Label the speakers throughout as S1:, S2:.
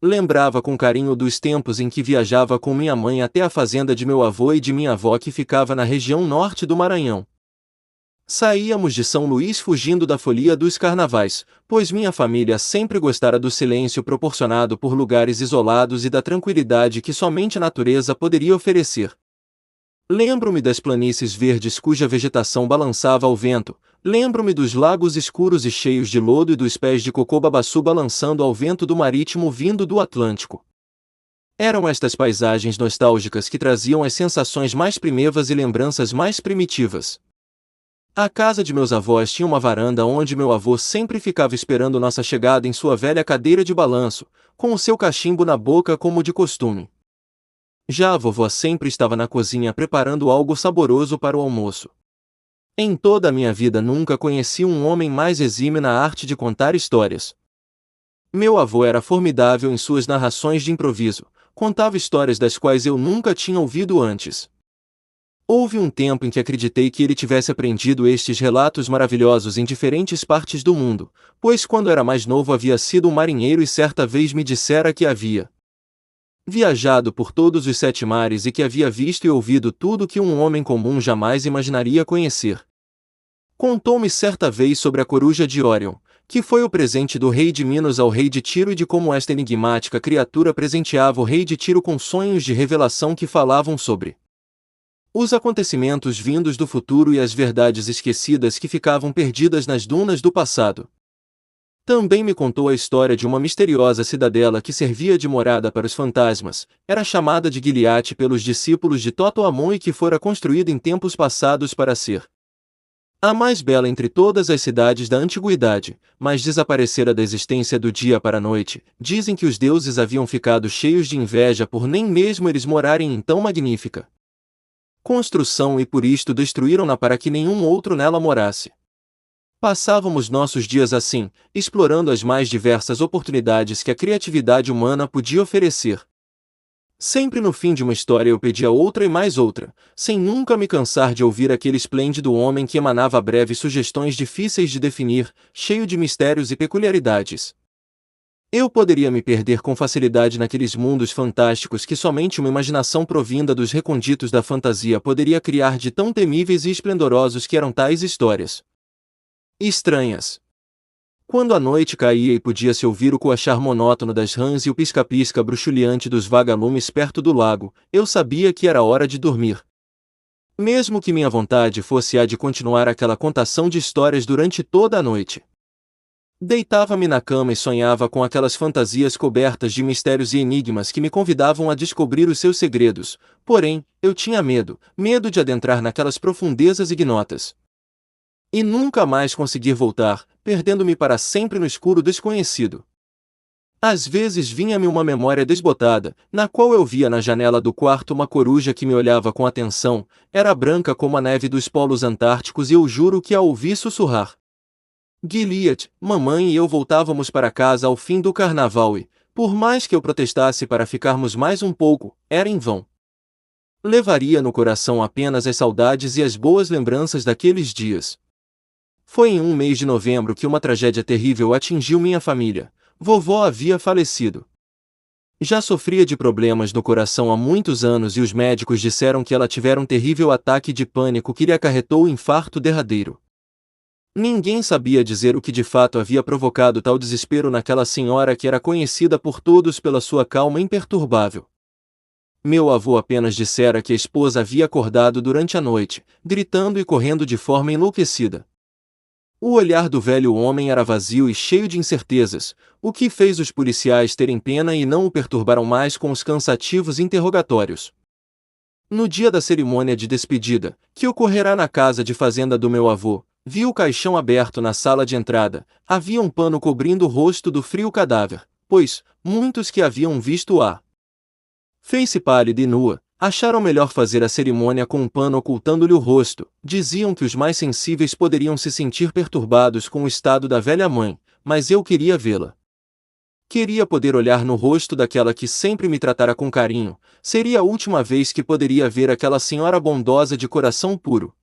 S1: Lembrava com carinho dos tempos em que viajava com minha mãe até a fazenda de meu avô e de minha avó que ficava na região norte do Maranhão. Saíamos de São Luís fugindo da folia dos carnavais, pois minha família sempre gostara do silêncio proporcionado por lugares isolados e da tranquilidade que somente a natureza poderia oferecer. Lembro-me das planícies verdes cuja vegetação balançava ao vento, lembro-me dos lagos escuros e cheios de lodo e dos pés de coco-babaçu balançando ao vento do marítimo vindo do Atlântico. Eram estas paisagens nostálgicas que traziam as sensações mais primevas e lembranças mais primitivas. A casa de meus avós tinha uma varanda onde meu avô sempre ficava esperando nossa chegada em sua velha cadeira de balanço, com o seu cachimbo na boca como de costume. Já a vovó sempre estava na cozinha preparando algo saboroso para o almoço. Em toda a minha vida nunca conheci um homem mais exímio na arte de contar histórias. Meu avô era formidável em suas narrações de improviso, contava histórias das quais eu nunca tinha ouvido antes. Houve um tempo em que acreditei que ele tivesse aprendido estes relatos maravilhosos em diferentes partes do mundo, pois quando era mais novo havia sido um marinheiro e certa vez me dissera que havia viajado por todos os 7 mares e que havia visto e ouvido tudo que um homem comum jamais imaginaria conhecer. Contou-me certa vez sobre a coruja de Órion, que foi o presente do rei de Minos ao rei de Tiro e de como esta enigmática criatura presenteava o rei de Tiro com sonhos de revelação que falavam sobre os acontecimentos vindos do futuro e as verdades esquecidas que ficavam perdidas nas dunas do passado. Também me contou a história de uma misteriosa cidadela que servia de morada para os fantasmas, era chamada de Gilead pelos discípulos de Toto-Amon e que fora construída em tempos passados para ser a mais bela entre todas as cidades da antiguidade, mas desaparecera da existência do dia para a noite. Dizem que os deuses haviam ficado cheios de inveja por nem mesmo eles morarem em tão magnífica construção e por isto destruíram-na para que nenhum outro nela morasse. Passávamos nossos dias assim, explorando as mais diversas oportunidades que a criatividade humana podia oferecer. Sempre no fim de uma história eu pedia outra e mais outra, sem nunca me cansar de ouvir aquele esplêndido homem que emanava breves sugestões difíceis de definir, cheio de mistérios e peculiaridades. Eu poderia me perder com facilidade naqueles mundos fantásticos que somente uma imaginação provinda dos recônditos da fantasia poderia criar de tão temíveis e esplendorosos que eram tais histórias estranhas. Quando a noite caía e podia-se ouvir o coachar monótono das rãs e o pisca-pisca bruxuleante dos vagalumes perto do lago, eu sabia que era hora de dormir. Mesmo que minha vontade fosse a de continuar aquela contação de histórias durante toda a noite. Deitava-me na cama e sonhava com aquelas fantasias cobertas de mistérios e enigmas que me convidavam a descobrir os seus segredos, porém, eu tinha medo de adentrar naquelas profundezas ignotas. E nunca mais conseguir voltar, perdendo-me para sempre no escuro desconhecido. Às vezes vinha-me uma memória desbotada, na qual eu via na janela do quarto uma coruja que me olhava com atenção, era branca como a neve dos polos antárticos e eu juro que a ouvi sussurrar. Gilead, mamãe e eu voltávamos para casa ao fim do carnaval e, por mais que eu protestasse para ficarmos mais um pouco, era em vão. Levaria no coração apenas as saudades e as boas lembranças daqueles dias. Foi em um mês de novembro que uma tragédia terrível atingiu minha família. Vovó havia falecido. Já sofria de problemas no coração há muitos anos e os médicos disseram que ela tivera um terrível ataque de pânico que lhe acarretou o infarto derradeiro. Ninguém sabia dizer o que de fato havia provocado tal desespero naquela senhora que era conhecida por todos pela sua calma imperturbável. Meu avô apenas dissera que a esposa havia acordado durante a noite, gritando e correndo de forma enlouquecida. O olhar do velho homem era vazio e cheio de incertezas, o que fez os policiais terem pena e não o perturbaram mais com os cansativos interrogatórios. No dia da cerimônia de despedida, que ocorrerá na casa de fazenda do meu avô, vi o caixão aberto na sala de entrada, havia um pano cobrindo o rosto do frio cadáver, pois, muitos que haviam visto-a face pálida e nua, acharam melhor fazer a cerimônia com um pano ocultando-lhe o rosto, diziam que os mais sensíveis poderiam se sentir perturbados com o estado da velha mãe, mas eu queria vê-la. Queria poder olhar no rosto daquela que sempre me tratara com carinho, seria a última vez que poderia ver aquela senhora bondosa de coração puro.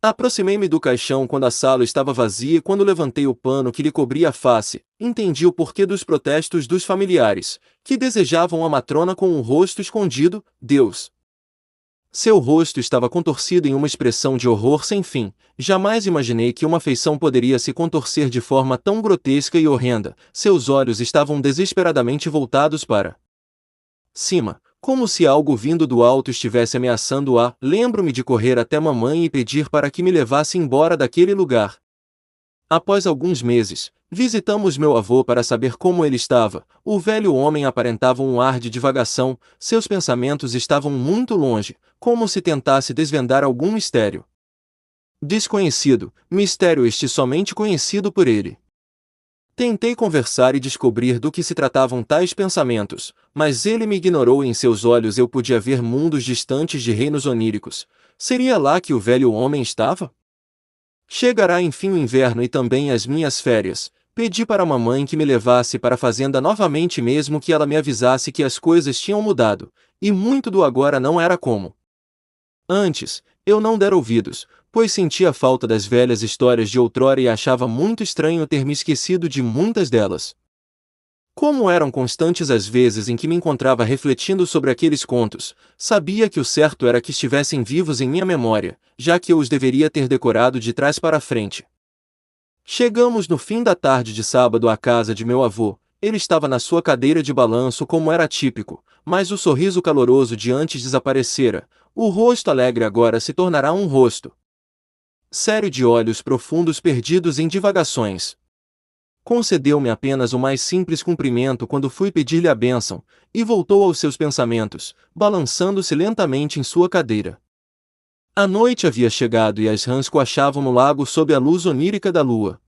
S1: Aproximei-me do caixão quando a sala estava vazia e quando levantei o pano que lhe cobria a face, entendi o porquê dos protestos dos familiares, que desejavam a matrona com o rosto escondido. Deus! Seu rosto estava contorcido em uma expressão de horror sem fim. Jamais imaginei que uma feição poderia se contorcer de forma tão grotesca e horrenda. Seus olhos estavam desesperadamente voltados para cima, como se algo vindo do alto estivesse ameaçando-a. Lembro-me de correr até mamãe e pedir para que me levasse embora daquele lugar. Após alguns meses, visitamos meu avô para saber como ele estava. O velho homem aparentava um ar de divagação, seus pensamentos estavam muito longe, como se tentasse desvendar algum mistério desconhecido, mistério este somente conhecido por ele. Tentei conversar e descobrir do que se tratavam tais pensamentos, mas ele me ignorou e em seus olhos eu podia ver mundos distantes de reinos oníricos. Seria lá que o velho homem estava? Chegará enfim o inverno e também as minhas férias. Pedi para a mamãe que me levasse para a fazenda novamente mesmo que ela me avisasse que as coisas tinham mudado, e muito do agora não era como antes. Eu não dera ouvidos, pois sentia falta das velhas histórias de outrora e achava muito estranho ter me esquecido de muitas delas. Como eram constantes as vezes em que me encontrava refletindo sobre aqueles contos, sabia que o certo era que estivessem vivos em minha memória, já que eu os deveria ter decorado de trás para frente. Chegamos no fim da tarde de sábado à casa de meu avô. Ele estava na sua cadeira de balanço como era típico, mas o sorriso caloroso de antes desaparecera. O rosto alegre agora se tornará um rosto sério de olhos profundos perdidos em divagações. Concedeu-me apenas o mais simples cumprimento quando fui pedir-lhe a bênção, e voltou aos seus pensamentos, balançando-se lentamente em sua cadeira. A noite havia chegado e as rãs coachavam no lago sob a luz onírica da lua.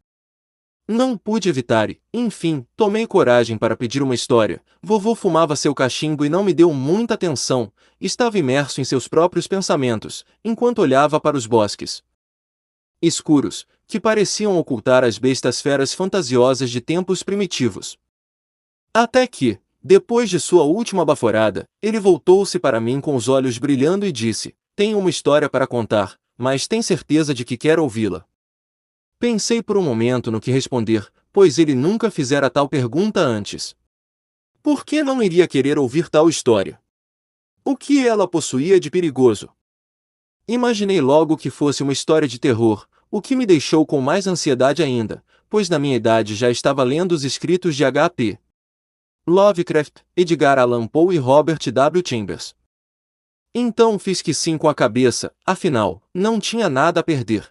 S1: Não pude evitar e, enfim, tomei coragem para pedir uma história. Vovô fumava seu cachimbo e não me deu muita atenção, estava imerso em seus próprios pensamentos, enquanto olhava para os bosques escuros, que pareciam ocultar as bestas feras fantasiosas de tempos primitivos. Até que, depois de sua última baforada, ele voltou-se para mim com os olhos brilhando e disse: "Tenho uma história para contar, mas tem certeza de que quer ouvi-la?" Pensei por um momento no que responder, pois ele nunca fizera tal pergunta antes. Por que não iria querer ouvir tal história? O que ela possuía de perigoso? Imaginei logo que fosse uma história de terror, o que me deixou com mais ansiedade ainda, pois na minha idade já estava lendo os escritos de H.P. Lovecraft, Edgar Allan Poe e Robert W. Chambers. Então fiz que sim com a cabeça, afinal, não tinha nada a perder.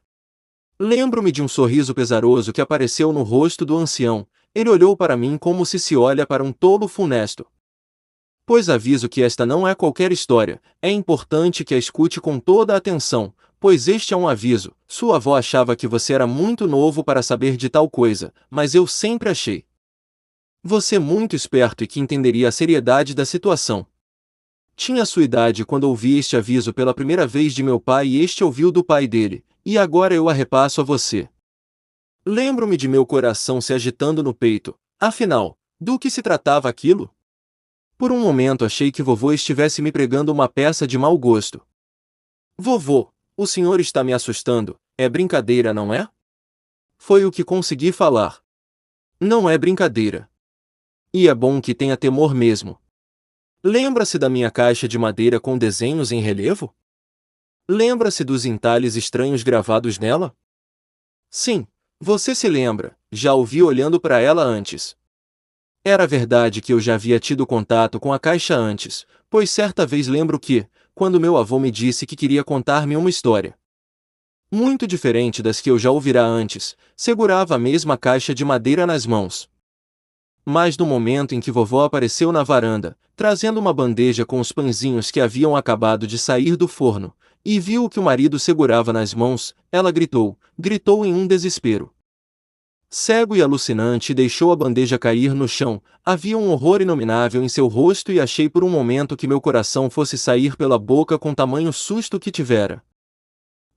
S1: Lembro-me de um sorriso pesaroso que apareceu no rosto do ancião. Ele olhou para mim como se olha para um tolo funesto. Pois aviso que esta não é qualquer história, é importante que a escute com toda a atenção, pois este é um aviso. Sua avó achava que você era muito novo para saber de tal coisa, mas eu sempre achei você muito esperto e que entenderia a seriedade da situação. Tinha sua idade quando ouvi este aviso pela primeira vez de meu pai e este ouviu do pai dele, e agora eu a repasso a você. Lembro-me de meu coração se agitando no peito. Afinal, do que se tratava aquilo? Por um momento achei que vovô estivesse me pregando uma peça de mau gosto. "Vovô, o senhor está me assustando, é brincadeira, não é?" Foi o que consegui falar. "Não é brincadeira. E é bom que tenha temor mesmo. Lembra-se da minha caixa de madeira com desenhos em relevo? Lembra-se dos entalhes estranhos gravados nela? Sim, você se lembra, já o vi olhando para ela antes. Era verdade que eu já havia tido contato com a caixa antes, pois certa vez lembro que, quando meu avô me disse que queria contar-me uma história muito diferente das que eu já ouvira antes, segurava a mesma caixa de madeira nas mãos. Mas no momento em que vovó apareceu na varanda, trazendo uma bandeja com os pãezinhos que haviam acabado de sair do forno, e viu o que o marido segurava nas mãos, ela gritou em um desespero cego e alucinante e deixou a bandeja cair no chão. Havia um horror inominável em seu rosto e achei por um momento que meu coração fosse sair pela boca com tamanho susto que tivera.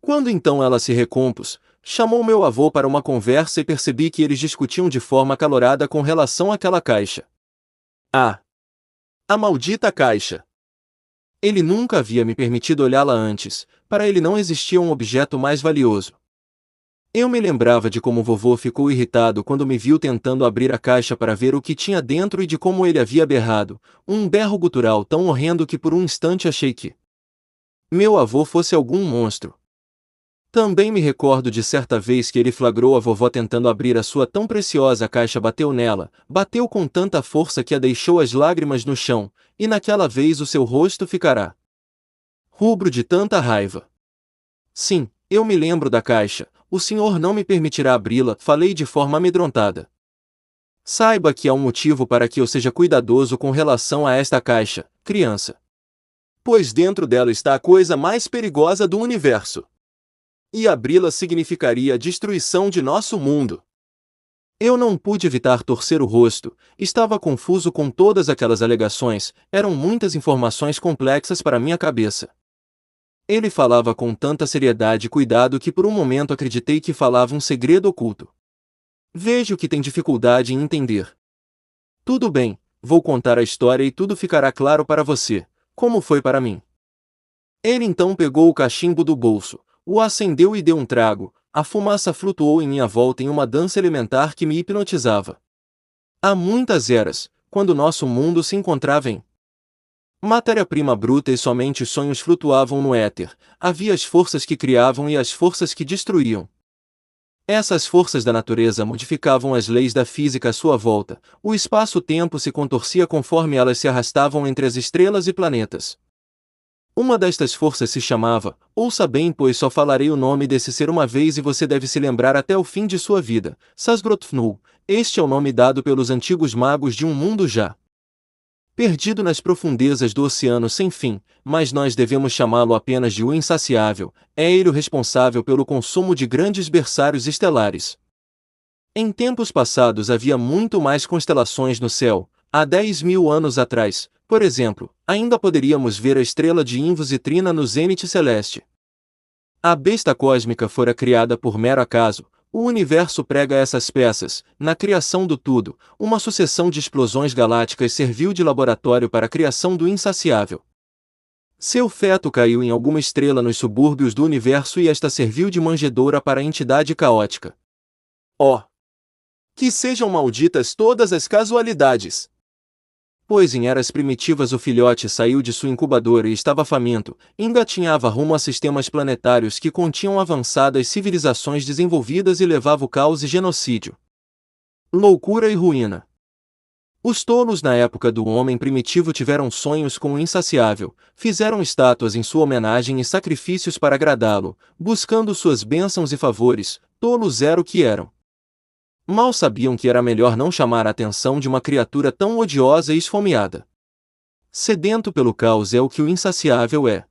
S1: Quando então ela se recompôs, chamou meu avô para uma conversa e percebi que eles discutiam de forma acalorada com relação àquela caixa. A maldita caixa! Ele nunca havia me permitido olhá-la antes, para ele não existia um objeto mais valioso. Eu me lembrava de como vovô ficou irritado quando me viu tentando abrir a caixa para ver o que tinha dentro e de como ele havia berrado, um berro gutural tão horrendo que por um instante achei que meu avô fosse algum monstro. Também me recordo de certa vez que ele flagrou a vovó tentando abrir a sua tão preciosa caixa, bateu nela, bateu com tanta força que a deixou as lágrimas no chão, e naquela vez o seu rosto ficará rubro de tanta raiva. Sim, eu me lembro da caixa, o senhor não me permitirá abri-la, falei de forma amedrontada. Saiba que há um motivo para que eu seja cuidadoso com relação a esta caixa, criança. Pois dentro dela está a coisa mais perigosa do universo. E abri-la significaria a destruição de nosso mundo. Eu não pude evitar torcer o rosto, estava confuso com todas aquelas alegações, eram muitas informações complexas para minha cabeça. Ele falava com tanta seriedade e cuidado que por um momento acreditei que falava um segredo oculto. Vejo que tem dificuldade em entender. Tudo bem, vou contar a história e tudo ficará claro para você, como foi para mim. Ele então pegou o cachimbo do bolso, o acendeu e deu um trago, a fumaça flutuou em minha volta em uma dança elementar que me hipnotizava. Há muitas eras, quando nosso mundo se encontrava em matéria-prima bruta e somente sonhos flutuavam no éter, havia as forças que criavam e as forças que destruíam. Essas forças da natureza modificavam as leis da física à sua volta, o espaço-tempo se contorcia conforme elas se arrastavam entre as estrelas e planetas. Uma destas forças se chamava, ouça bem pois só falarei o nome desse ser uma vez e você deve se lembrar até o fim de sua vida, Sazgrothnu, este é o nome dado pelos antigos magos de um mundo já perdido nas profundezas do oceano sem fim, mas nós devemos chamá-lo apenas de o Insaciável, é ele o responsável pelo consumo de grandes berçários estelares. Em tempos passados havia muito mais constelações no céu, há 10.000 anos atrás, por exemplo, ainda poderíamos ver a estrela de Invus e Trina no zênite celeste. A besta cósmica fora criada por mero acaso. O universo prega essas peças, na criação do tudo, uma sucessão de explosões galácticas serviu de laboratório para a criação do insaciável. Seu feto caiu em alguma estrela nos subúrbios do universo e esta serviu de manjedoura para a entidade caótica. Oh! Que sejam malditas todas as casualidades! Pois em eras primitivas o filhote saiu de sua incubadora e estava faminto, engatinhava rumo a sistemas planetários que continham avançadas civilizações desenvolvidas e levava o caos e genocídio. Loucura e ruína. Os tolos na época do homem primitivo tiveram sonhos com o insaciável, fizeram estátuas em sua homenagem e sacrifícios para agradá-lo, buscando suas bênçãos e favores, tolos era o que eram. Mal sabiam que era melhor não chamar a atenção de uma criatura tão odiosa e esfomeada. Sedento pelo caos é o que o insaciável é.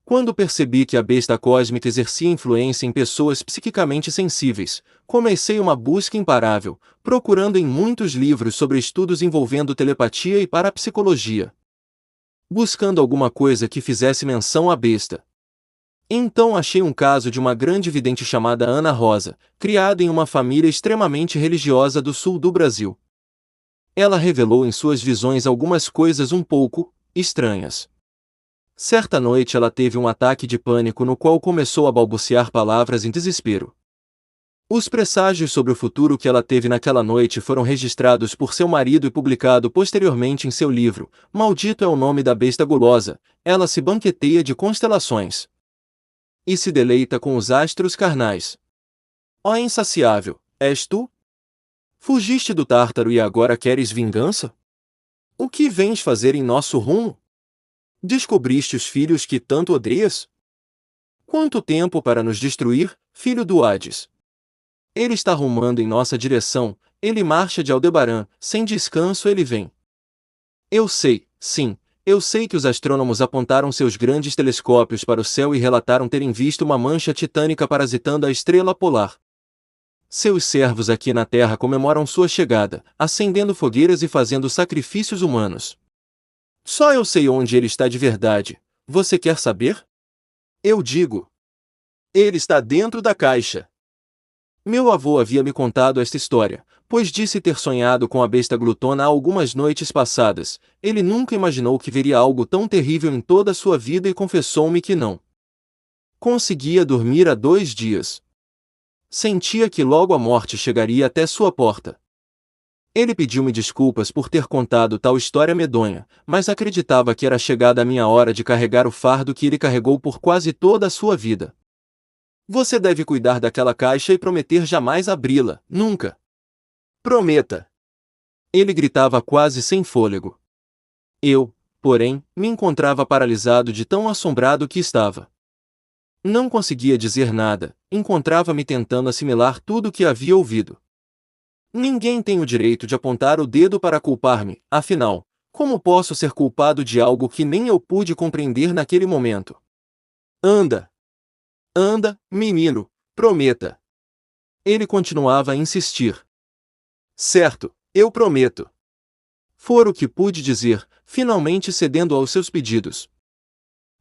S1: Quando percebi que a besta cósmica exercia influência em pessoas psiquicamente sensíveis, comecei uma busca imparável, procurando em muitos livros sobre estudos envolvendo telepatia e parapsicologia. Buscando alguma coisa que fizesse menção à besta. Então achei um caso de uma grande vidente chamada Ana Rosa, criada em uma família extremamente religiosa do sul do Brasil. Ela revelou em suas visões algumas coisas um pouco estranhas. Certa noite ela teve um ataque de pânico no qual começou a balbuciar palavras em desespero. Os presságios sobre o futuro que ela teve naquela noite foram registrados por seu marido e publicado posteriormente em seu livro, Maldito é o nome da besta gulosa, ela se banqueteia de constelações e se deleita com os astros carnais. Ó insaciável, és tu? Fugiste do Tártaro e agora queres vingança? O que vens fazer em nosso rumo? Descobriste os filhos que tanto odeias? Quanto tempo para nos destruir, filho do Hades? Ele está rumando em nossa direção, ele marcha de Aldebaran, sem descanso ele vem. Eu sei, sim, eu sei que os astrônomos apontaram seus grandes telescópios para o céu e relataram terem visto uma mancha titânica parasitando a estrela polar. Seus servos aqui na Terra comemoram sua chegada, acendendo fogueiras e fazendo sacrifícios humanos. Só eu sei onde ele está de verdade. Você quer saber? Eu digo. Ele está dentro da caixa. Meu avô havia me contado esta história, pois disse ter sonhado com a besta glutona há algumas noites passadas. Ele nunca imaginou que veria algo tão terrível em toda a sua vida e confessou-me que não conseguia dormir há 2 dias. Sentia que logo a morte chegaria até sua porta. Ele pediu-me desculpas por ter contado tal história medonha, mas acreditava que era chegada a minha hora de carregar o fardo que ele carregou por quase toda a sua vida. Você deve cuidar daquela caixa e prometer jamais abri-la, nunca. Prometa! Ele gritava quase sem fôlego. Eu, porém, me encontrava paralisado de tão assombrado que estava. Não conseguia dizer nada, encontrava-me tentando assimilar tudo o que havia ouvido. Ninguém tem o direito de apontar o dedo para culpar-me, afinal, como posso ser culpado de algo que nem eu pude compreender naquele momento? Anda! Anda, menino, prometa! Ele continuava a insistir. Certo, eu prometo. Foi o que pude dizer, finalmente cedendo aos seus pedidos.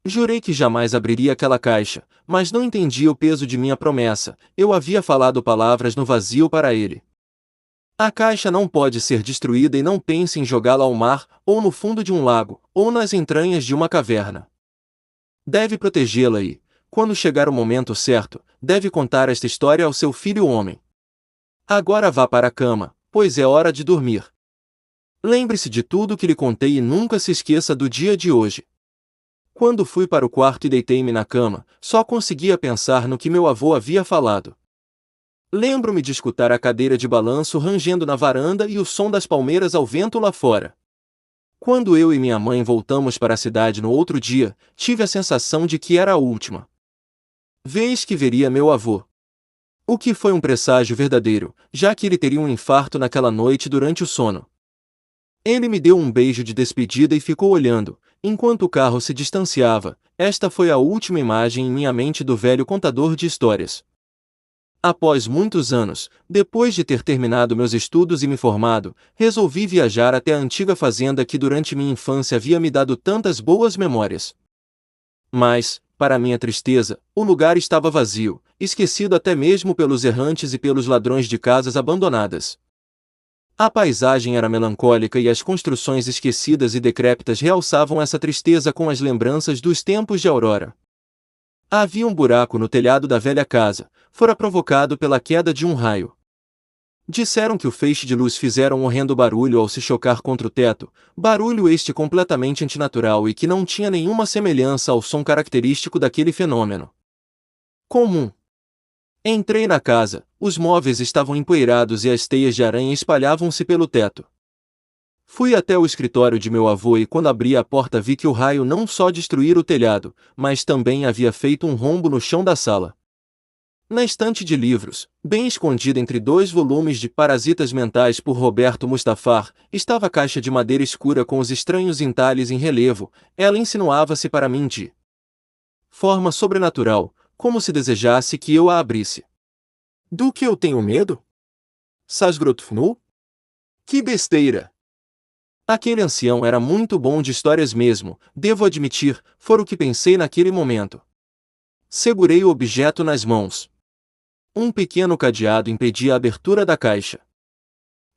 S1: Jurei que jamais abriria aquela caixa, mas não entendia o peso de minha promessa. Eu havia falado palavras no vazio para ele. A caixa não pode ser destruída e não pense em jogá-la ao mar, ou no fundo de um lago, ou nas entranhas de uma caverna. Deve protegê-la e, quando chegar o momento certo, deve contar esta história ao seu filho homem. Agora vá para a cama, pois é hora de dormir. Lembre-se de tudo que lhe contei e nunca se esqueça do dia de hoje. Quando fui para o quarto e deitei-me na cama, só conseguia pensar no que meu avô havia falado. Lembro-me de escutar a cadeira de balanço rangendo na varanda e o som das palmeiras ao vento lá fora. Quando eu e minha mãe voltamos para a cidade no outro dia, tive a sensação de que era a última vez que veria meu avô. O que foi um presságio verdadeiro, já que ele teria um infarto naquela noite durante o sono. Ele me deu um beijo de despedida e ficou olhando, enquanto o carro se distanciava. Esta foi a última imagem em minha mente do velho contador de histórias. Após muitos anos, depois de ter terminado meus estudos e me formado, resolvi viajar até a antiga fazenda que durante minha infância havia me dado tantas boas memórias. Mas, para minha tristeza, o lugar estava vazio, esquecido até mesmo pelos errantes e pelos ladrões de casas abandonadas. A paisagem era melancólica e as construções esquecidas e decrépitas realçavam essa tristeza com as lembranças dos tempos de Aurora. Havia um buraco no telhado da velha casa, fora provocado pela queda de um raio. Disseram que o feixe de luz fizera um horrendo barulho ao se chocar contra o teto, barulho este completamente antinatural e que não tinha nenhuma semelhança ao som característico daquele fenômeno comum. Entrei na casa, os móveis estavam empoeirados e as teias de aranha espalhavam-se pelo teto. Fui até o escritório de meu avô e quando abri a porta vi que o raio não só destruíra o telhado, mas também havia feito um rombo no chão da sala. Na estante de livros, bem escondida entre 2 volumes de Parasitas Mentais por Roberto Mustafar, estava a caixa de madeira escura com os estranhos entalhes em relevo. Ela insinuava-se para mim de forma sobrenatural, como se desejasse que eu a abrisse. Do que eu tenho medo? Sasgrotfnu? Que besteira! Aquele ancião era muito bom de histórias mesmo, devo admitir, foi o que pensei naquele momento. Segurei o objeto nas mãos. Um pequeno cadeado impedia a abertura da caixa.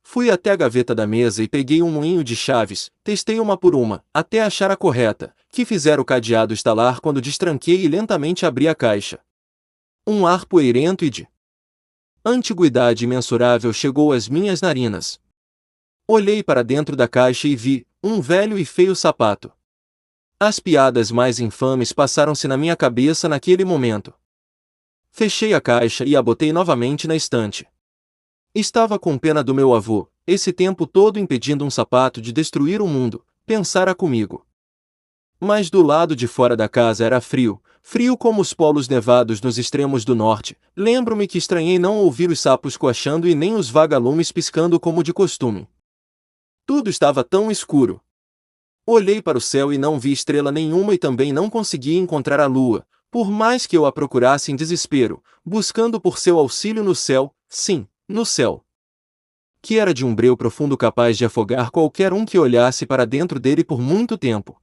S1: Fui até a gaveta da mesa e peguei um moinho de chaves, testei uma por uma, até achar a correta, que fizera o cadeado estalar quando destranquei e lentamente abri a caixa. Um ar poeirento e de antiguidade imensurável chegou às minhas narinas. Olhei para dentro da caixa e vi um velho e feio sapato. As piadas mais infames passaram-se na minha cabeça naquele momento. Fechei a caixa e a botei novamente na estante. Estava com pena do meu avô, esse tempo todo impedindo um sapato de destruir o mundo, pensara comigo. Mas do lado de fora da casa era frio, frio como os polos nevados nos extremos do norte. Lembro-me que estranhei não ouvir os sapos coachando e nem os vagalumes piscando como de costume. Tudo estava tão escuro. Olhei para o céu e não vi estrela nenhuma e também não consegui encontrar a lua, por mais que eu a procurasse em desespero, buscando por seu auxílio no céu, sim, no céu. Que era de um breu profundo capaz de afogar qualquer um que olhasse para dentro dele por muito tempo.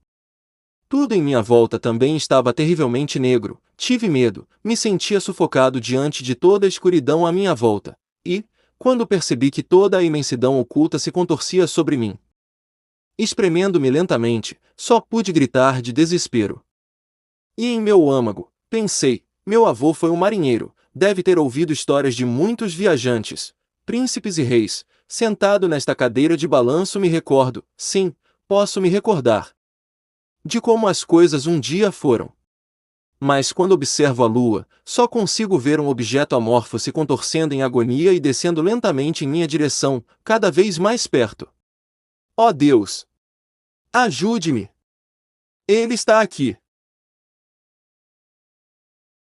S1: Tudo em minha volta também estava terrivelmente negro, tive medo, me sentia sufocado diante de toda a escuridão à minha volta, e, quando percebi que toda a imensidão oculta se contorcia sobre mim. Espremendo-me lentamente, só pude gritar de desespero. E em meu âmago, pensei, meu avô foi um marinheiro, deve ter ouvido histórias de muitos viajantes, príncipes e reis. Sentado nesta cadeira de balanço me recordo, sim, posso me recordar de como as coisas um dia foram. Mas quando observo a lua, só consigo ver um objeto amorfo se contorcendo em agonia e descendo lentamente em minha direção, cada vez mais perto. Ó Deus! Ajude-me! Ele está aqui!